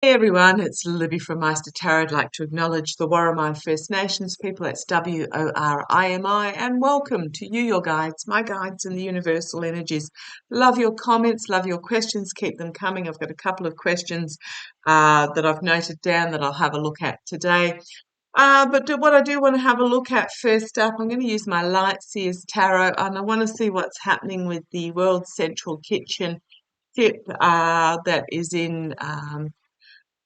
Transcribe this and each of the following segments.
Hey everyone, it's Libby from Meister Tarot. I'd like to acknowledge the Warramine First Nations people. That's WORIMI, and welcome to you, your guides, my guides in the universal energies. Love your comments, love your questions. Keep them coming. I've got a couple of questions that I've noted down that I'll have a look at today. What I do want to have a look at first up, I'm going to use my Lightseers Tarot, and I want to see what's happening with the World Central Kitchen ship that is in.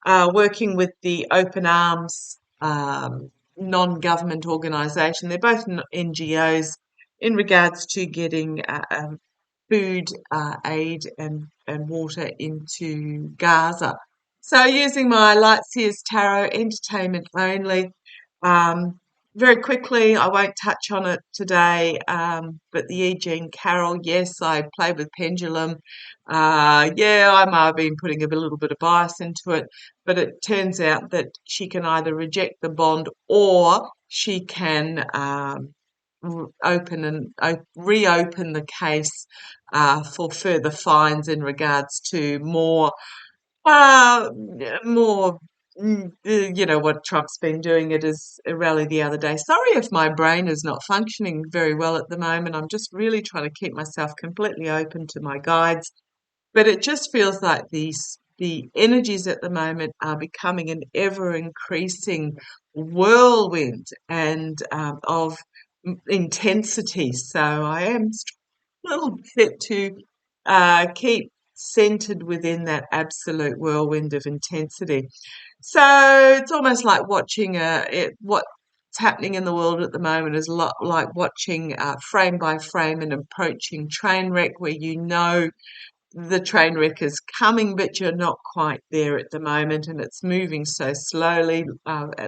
Working with the Open Arms non-government organisation. They're both NGOs in regards to getting food aid and water into Gaza. So using my Lightseers Tarot, entertainment only. Um, Very quickly, I won't touch on it today, but the E. Jean Carroll, yes, I played with pendulum. Yeah, I might have been putting a little bit of bias into it, but it turns out that she can either reject the bond or she can reopen the case for further fines in regards to uh, more. You know what Trump's been doing at his rally the other day. Sorry if my brain is not functioning very well at the moment. I'm just really trying to keep myself completely open to my guides, but it just feels like the energies at the moment are becoming an ever increasing whirlwind and of intensity. So I am a little bit to keep centered within that absolute whirlwind of intensity. So it's almost like watching what's happening in the world at the moment is a lot like watching frame by frame an approaching train wreck where you know the train wreck is coming, but you're not quite there at the moment, and it's moving so slowly,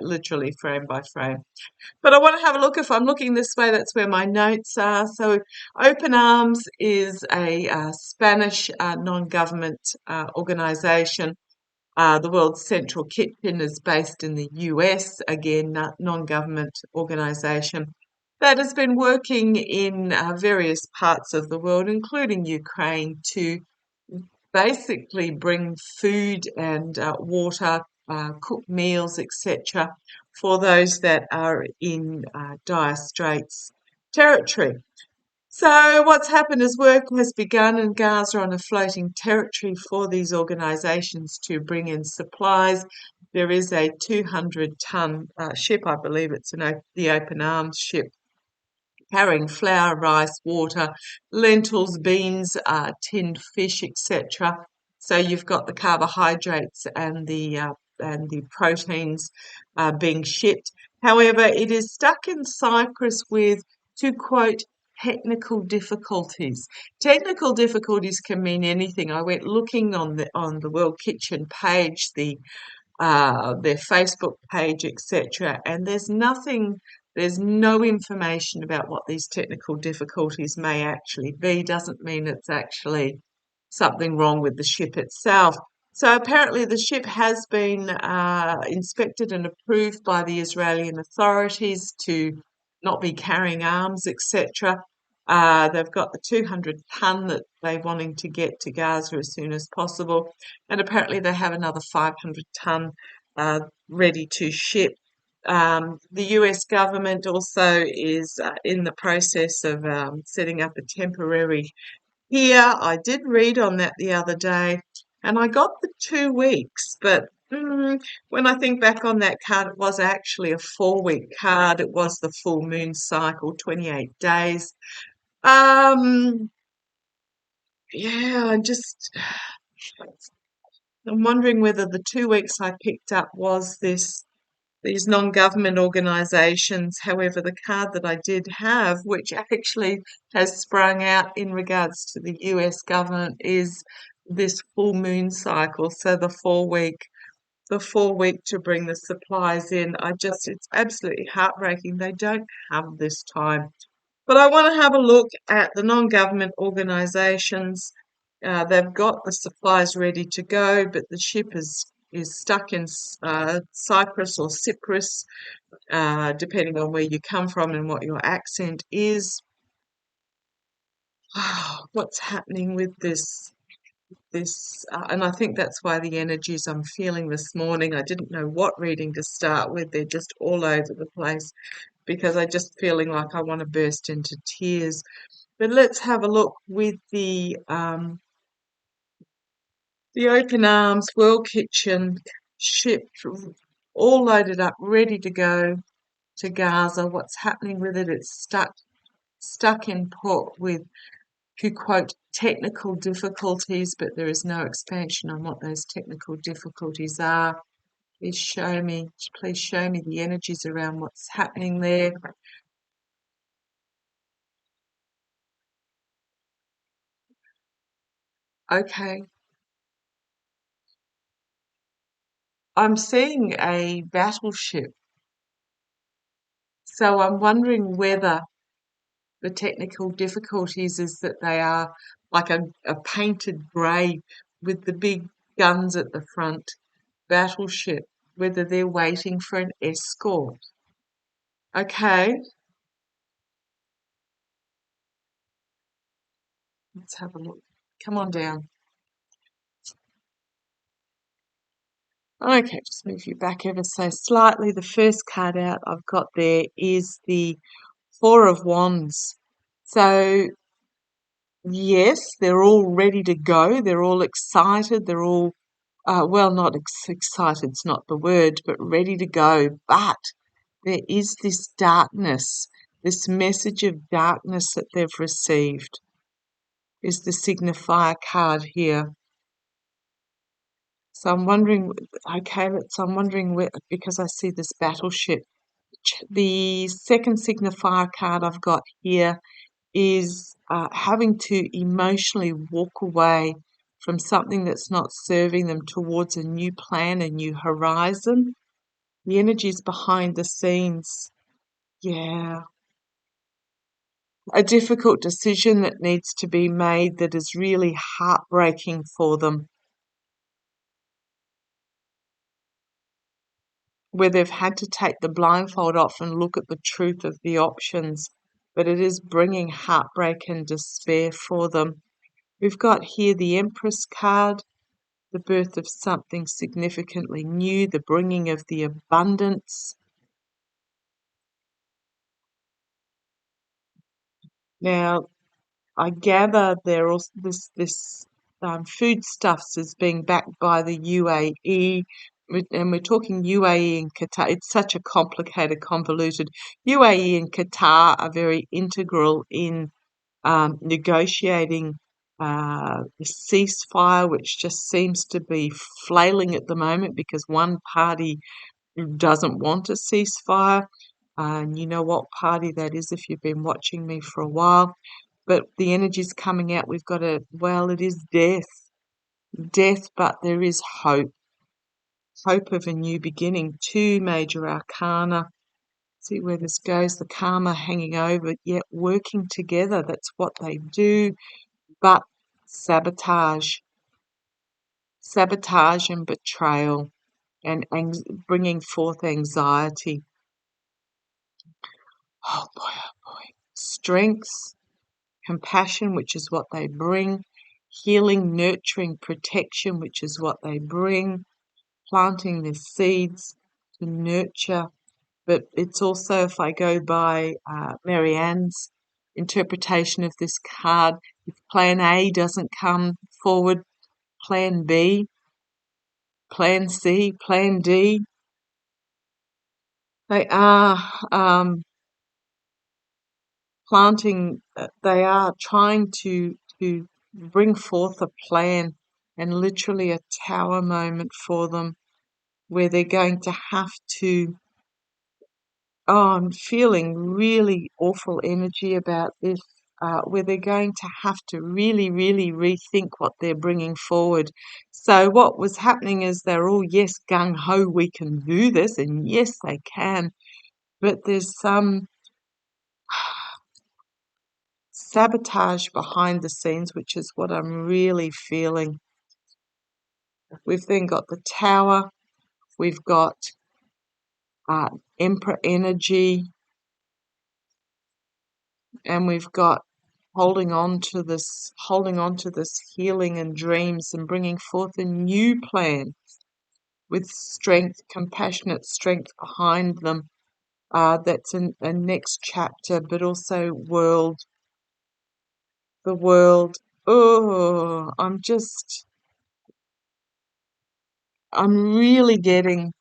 literally frame by frame. But I want to have a look. If I'm looking this way, that's where my notes are. So, Open Arms is a Spanish non-government organisation. The World's Central Kitchen is based in the US, again, non-government organisation that has been working in various parts of the world, including Ukraine, to basically bring food and water, cooked meals, etc., for those that are in dire straits territory. So what's happened is work has begun in Gaza on a floating territory for these organisations to bring in supplies. There is a 200-ton ship, I believe it's the Open Arms ship, carrying flour, rice, water, lentils, beans, tinned fish, etc. So you've got the carbohydrates and the proteins being shipped. However, it is stuck in Cyprus with, to quote, technical difficulties. Technical difficulties can mean anything. I went looking on the World Kitchen page, their Facebook page, etc., and there's no information about what these technical difficulties may actually be. Doesn't mean it's actually something wrong with the ship itself. So apparently the ship has been inspected and approved by the Israeli authorities to not be carrying arms, etc. They've got the 200-ton that they're wanting to get to Gaza as soon as possible, and apparently they have another 500-ton ready to ship. The US government also is in the process of setting up a temporary here. I did read on that the other day, and I got the 2 weeks, but when I think back on that card, it was actually a 4-week card. It was the full moon cycle, 28 days. Yeah, I'm wondering whether the 2 weeks I picked up was these non-government organisations. However, the card that I did have, which actually has sprung out in regards to the US government, is this full moon cycle. So the 4 week to bring the supplies in. It's absolutely heartbreaking. They don't have this time. But I want to have a look at the non-government organisations. They've got the supplies ready to go, but the ship is stuck in Cyprus or Cyprus, depending on where you come from and what your accent is. What's happening with this, and I think that's why the energies I'm feeling this morning, I didn't know what reading to start with. They're just all over the place because I just feeling like I want to burst into tears. But let's have a look with the open arms, world kitchen, ship, all loaded up, ready to go to Gaza. What's happening with it? It's stuck in port with, to quote, technical difficulties, but there is no expansion on what those technical difficulties are. Please show me the energies around what's happening there. Okay, I'm seeing a battleship, so I'm wondering whether the technical difficulties is that they are like a painted grey with the big guns at the front battleship, whether they're waiting for an escort. Okay, let's have a look. Come on down. Okay, just move you back ever so slightly. The first card out I've got there is the Four of Wands. So, yes, they're all ready to go. They're all excited. They're all, well, not excited's not the word, but ready to go. But there is this darkness, this message of darkness that they've received. Is the signifier card here. So I'm wondering, okay, I'm wondering where, because I see this battleship. The second signifier card I've got here is having to emotionally walk away from something that's not serving them towards a new plan, a new horizon. The energies behind the scenes. Yeah. A difficult decision that needs to be made that is really heartbreaking for them, where they've had to take the blindfold off and look at the truth of the options, but it is bringing heartbreak and despair for them. We've got here the Empress card, the birth of something significantly new, the bringing of the abundance. Now, I gather there also this foodstuffs is being backed by the UAE, and we're talking UAE and Qatar. It's such a complicated, convoluted. UAE and Qatar are very integral in negotiating the ceasefire, which just seems to be flailing at the moment because one party doesn't want a ceasefire. And you know what party that is if you've been watching me for a while. But the energy's coming out. We've got well, it is death, but there is hope of a new beginning. Two major arcana. See where this goes. The karma hanging over, yet working together. That's what they do. But sabotage and betrayal, and bringing forth anxiety. Oh boy, oh boy. Strengths, compassion, which is what they bring. Healing, nurturing, protection, which is what they bring. Planting the seeds to nurture. But it's also, if I go by Marianne's interpretation of this card, if plan A doesn't come forward, plan B, plan C, plan D. They are they are trying to bring forth a plan, and literally a tower moment for them where they're going to have to, oh, I'm feeling really awful energy about this, where they're going to have to really, really rethink what they're bringing forward. So what was happening is they're all, yes, gung-ho, we can do this, and yes, they can, but there's some sabotage behind the scenes, which is what I'm really feeling. We've then got the Tower, we've got Emperor energy, and we've got holding on to this healing and dreams and bringing forth a new plan with strength, compassionate strength behind them. That's a next chapter, but also the world. Oh, I'm really getting,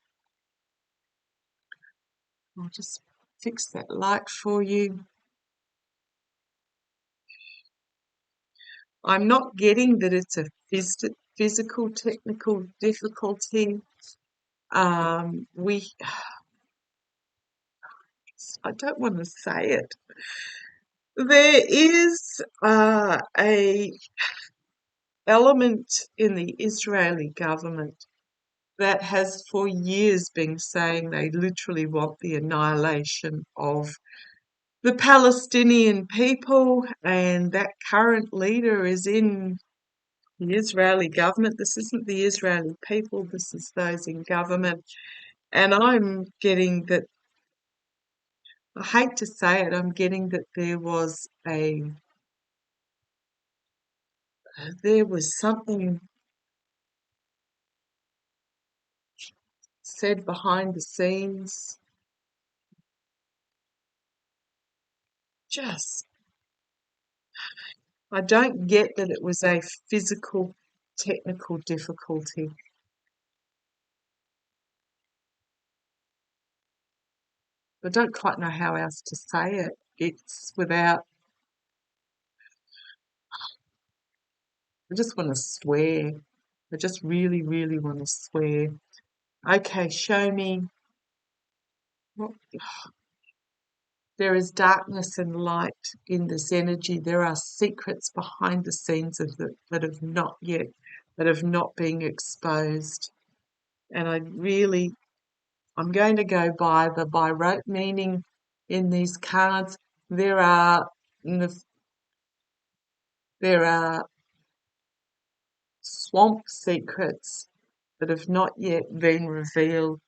I'll just fix that light for you. I'm not getting that it's a physical, technical difficulty. We, I don't want to say it. There is a element in the Israeli government that has for years been saying they literally want the annihilation of the Palestinian people, and that current leader is in the Israeli government. This isn't the Israeli people, this is those in government. And I'm getting that, I hate to say it, I'm getting that there was something said behind the scenes. Just, I don't get that it was a physical, technical difficulty. I don't quite know how else to say it. It's without, I just want to swear. I just really, really want to swear. Okay, show me. What, there is darkness and light in this energy. There are secrets behind the scenes that have not been exposed. And I'm going to go by the by rote meaning in these cards. There are there are swamp secrets that have not yet been revealed,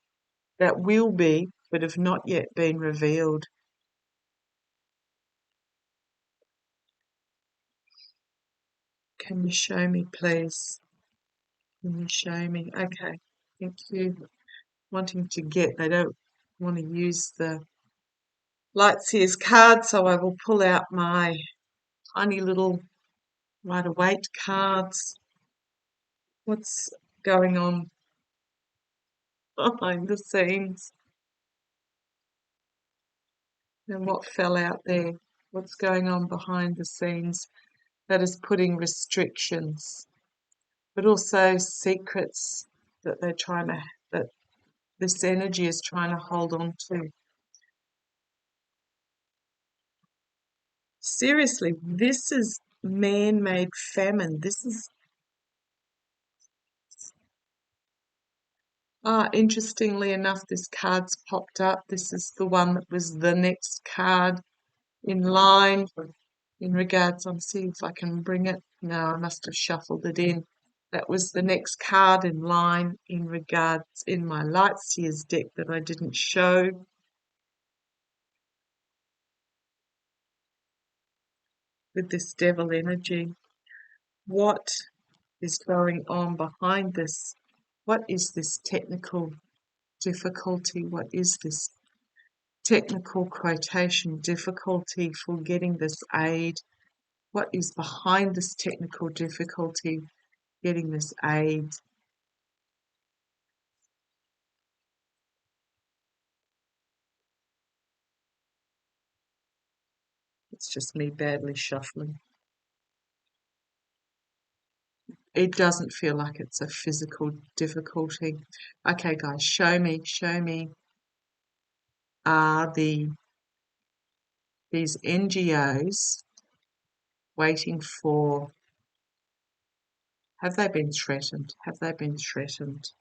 that will be, but have not yet been revealed. Can you show me, please? Can you show me? Okay, thank you. Wanting to get, they don't want to use the Lightseer's card, so I will pull out my tiny little Rider-Waite cards. What's going on behind the scenes? And what fell out there? What's going on behind the scenes that is putting restrictions, but also secrets that that this energy is trying to hold on to. Seriously, this is man-made famine. This is, interestingly enough, this card's popped up. This is the one that was the next card in line in regards. I'm seeing if I can bring it. No, I must have shuffled it in. That was the next card in line in regards in my Lightseers deck that I didn't show. With this devil energy. What is going on behind this? What is this technical difficulty? What is this technical quotation difficulty for getting this aid? What is behind this technical difficulty getting this aid? It's just me badly shuffling. It doesn't feel like it's a physical difficulty. Okay, guys, show me. Are these NGOs waiting for, have they been threatened? Have they been threatened?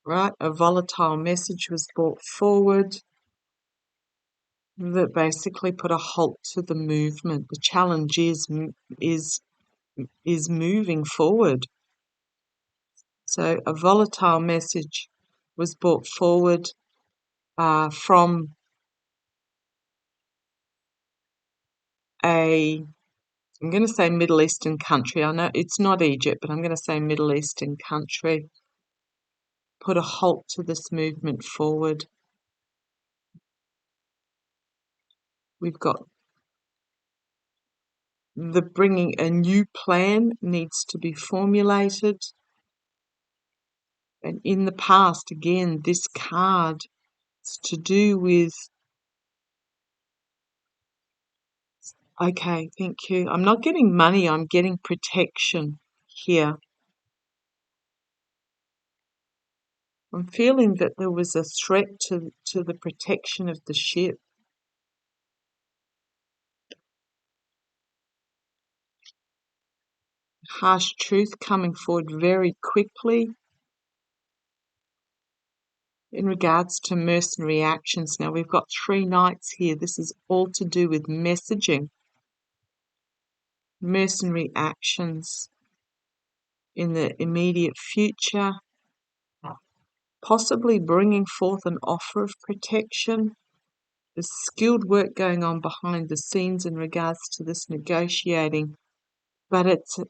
Right, a volatile message was brought forward that basically put a halt to the movement. The challenge is moving forward. So a volatile message was brought forward from I'm going to say Middle Eastern country. I know it's not Egypt, but I'm going to say Middle Eastern country. Put a halt to this movement forward. We've got the bringing a new plan needs to be formulated. And in the past, again, this card is to do with, okay, thank you. I'm not getting money, I'm getting protection here. I'm feeling that there was a threat to the protection of the ship. Harsh truth coming forward very quickly in regards to mercenary actions. Now we've got 3 knights here. This is all to do with messaging. Mercenary actions in the immediate future. Possibly bringing forth an offer of protection. There's skilled work going on behind the scenes in regards to this negotiating, but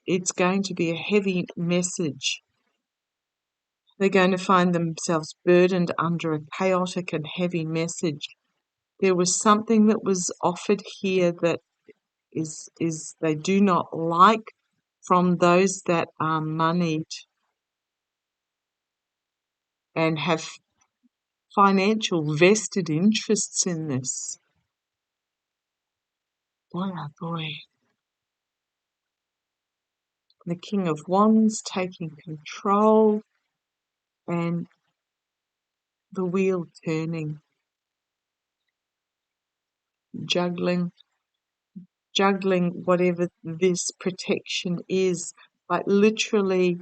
it's going to be a heavy message. They're going to find themselves burdened under a chaotic and heavy message. There was something that was offered here that is they do not like from those that are moneyed and have financial vested interests in this. Boy, oh boy. The King of Wands taking control and the wheel turning, juggling whatever this protection is, like literally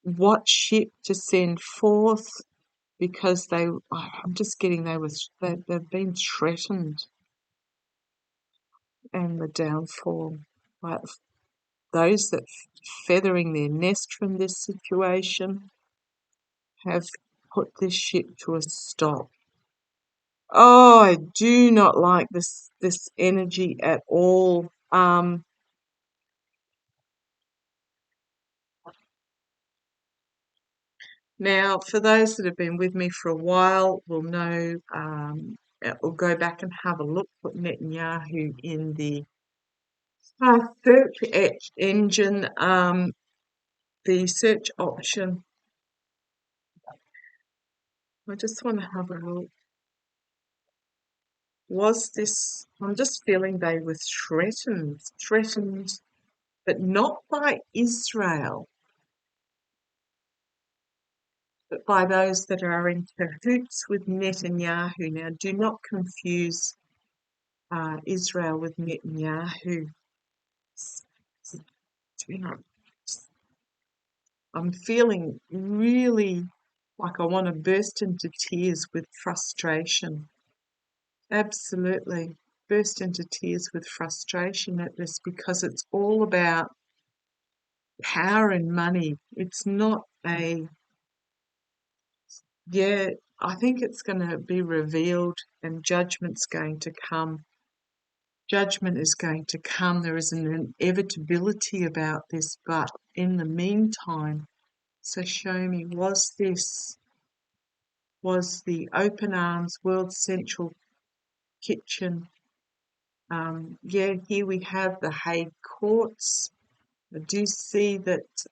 what ship to send forth, because I'm just getting they've been threatened, and the downfall, like those that feathering their nest from this situation have put this ship to a stop. Oh, I do not like this energy at all. Now, for those that have been with me for a while will know, or go back and have a look, put Netanyahu in the search engine, the search option. I just want to have a look. Was this, I'm just feeling they were threatened, but not by Israel, but by those that are in cahoots with Netanyahu. Now, do not confuse Israel with Netanyahu. You know, I'm feeling really like I want to burst into tears with frustration. Absolutely. Burst into tears with frustration at this, because it's all about power and money. It's not yeah, I think it's going to be revealed and judgment's going to come. Judgment is going to come. There is an inevitability about this, but in the meantime, so show me, was the Open Arms World Central Kitchen? Yeah, here we have the Hague courts. I do see that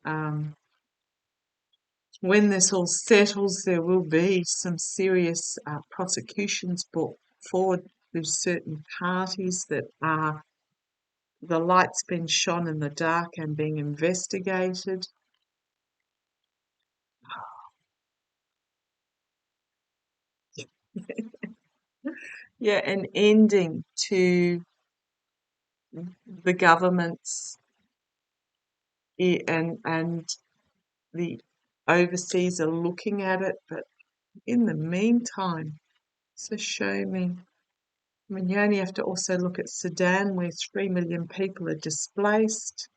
when this all settles, there will be some serious prosecutions brought forward through certain parties that are the light's been shone in the dark and being investigated. Yeah, an ending to the government's and the overseas are looking at it, but in the meantime, so show me. I mean, you only have to also look at Sudan, where 3 million people are displaced.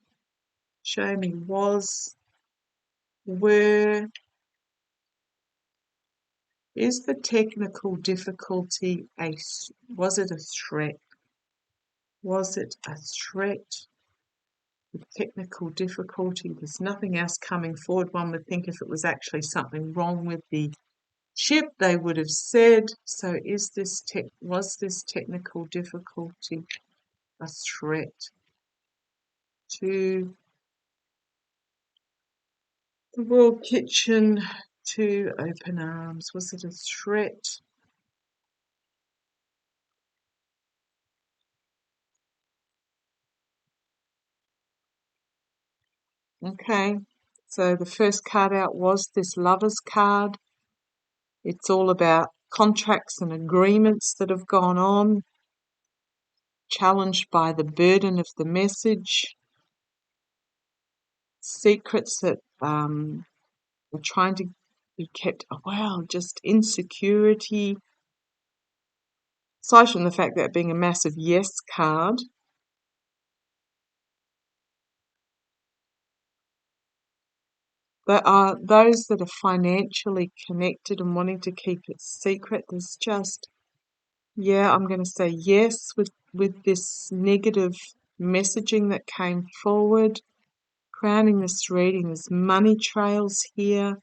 Show me, was Is the technical difficulty was it a threat? Was it a threat? The technical difficulty, there's nothing else coming forward. One would think if it was actually something wrong with the ship, they would have said. So was this technical difficulty a threat to the world kitchen, to open arms? Was it a threat? Okay, so the first card out was this Lover's card. It's all about contracts and agreements that have gone on, challenged by the burden of the message, secrets that are trying to be kept. Wow, just insecurity. Aside from the fact that being a massive yes card, there are those that are financially connected and wanting to keep it secret. There's just, yeah, I'm going to say yes with this negative messaging that came forward. Crowning this reading, there's money trails here,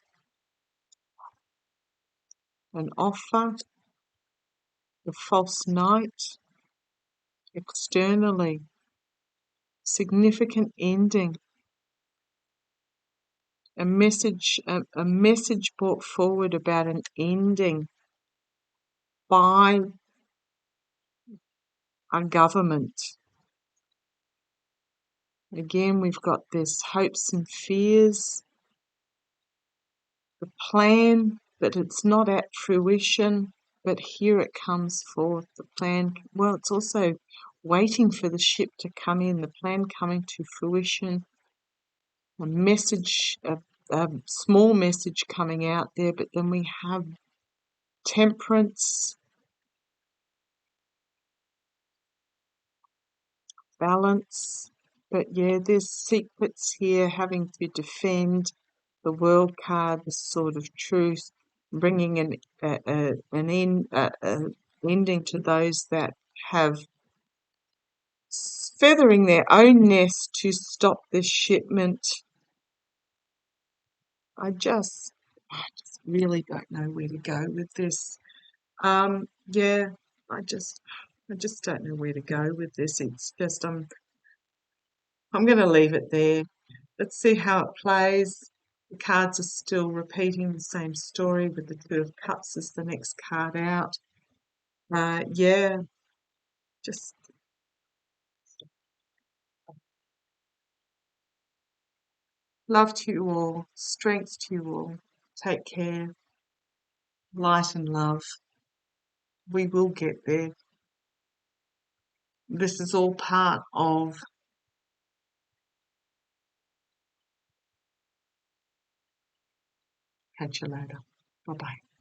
an offer, the false knight, externally, significant ending, a message brought forward about an ending by a government. Again, we've got this hopes and fears, the plan, but it's not at fruition, but here it comes forth, the plan. Well, it's also waiting for the ship to come in, the plan coming to fruition, a message, a small message coming out there, but then we have temperance, balance. But yeah, there's secrets here, having to defend the world card, the sword of truth, bringing an ending to those that have feathering their own nest to stop this shipment. I just really don't know where to go with this. Yeah, I just don't know where to go with this. It's just I'm going to leave it there. Let's see how it plays. The cards are still repeating the same story with the Two of Cups as the next card out. Yeah, just love to you all, strength to you all. Take care, light and love. We will get there. This is all part of. Catch you later. Bye bye.